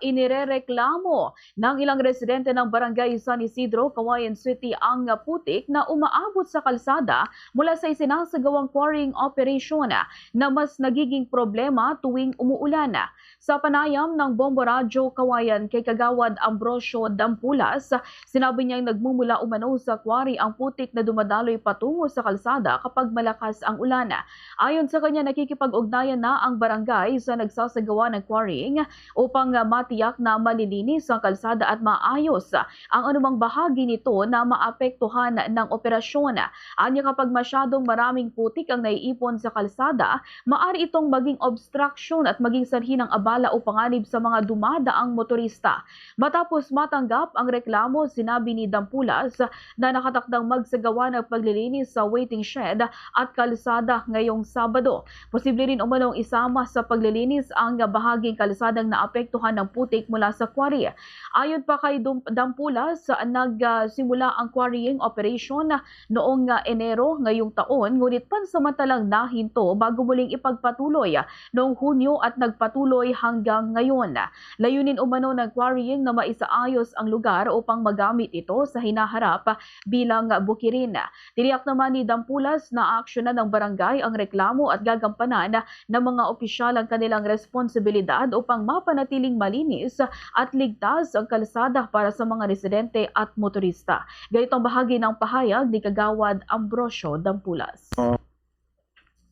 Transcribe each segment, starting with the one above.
Inirereklamo ng ilang residente ng Barangay San Isidro, Cauayan City ang putik na umaabot sa kalsada mula sa isinasagawang quarrying operation na mas nagiging problema tuwing umuulan. Sa panayam ng Bombo Radyo Cauayan kay Kagawad Ambrosio Dampulas, sinabi niyang nagmumula umano sa quarry ang putik na dumadaloy patungo sa kalsada kapag malakas ang ulan. Ayon sa kanya, nakikipag-ugnayan na ang barangay sa nagsasagawa ng quarrying upang matiyak na malilinis ang kalsada at maayos ang anumang bahagi nito na maapektuhan ng operasyon. Anya, kapag masyadong maraming putik ang naiipon sa kalsada, maaari itong maging obstruction at maging sanhi ng abala o panganib sa mga dumadaang motorista. Matapos matanggap ang reklamo, sinabi ni Dampulas na nakatakdang magsagawa ng paglilinis sa waiting shed at kalsada ngayong Sabado. Posible rin umanong isama sa paglilinis ang bahaging kalsadang naapektuhan ng putik mula sa quarry. Ayon pa kay Dampulas, nagsimula ang quarrying operation noong Enero ngayong taon, ngunit pansamantalang nahinto bago muling ipagpatuloy noong Hunyo at nagpatuloy hanggang ngayon. Layunin umano ng quarrying na maisaayos ang lugar upang magamit ito sa hinaharap bilang bukirin. Tiniyak naman ni Dampulas na aaksyonan ng barangay ang reklamo at gagampanan ng mga opisyal ang kanilang responsibilidad upang mapanatiling malinis at ligtas ang kalsada para sa mga residente at motorista. Ganitong bahagi ng pahayag ni Kagawad Ambrosio Dampulas.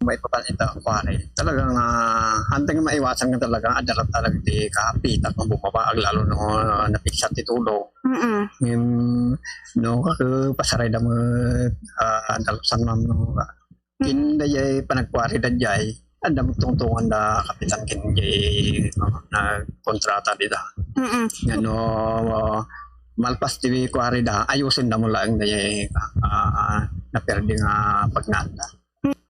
May papalita ang pare. Talagang hantang maiwasan ka talaga, adalat talaga di kapit at mabumabaag lalo no napiksat itulo. No, pasaray na mo dalasan mam no. Kinday panagkwari da jay. Anda magtungtungan da kapitan kinjay na kontrata dita. Ngano malpas TV kwari da ayusin da mo lang dayay na perde nga pagnanda.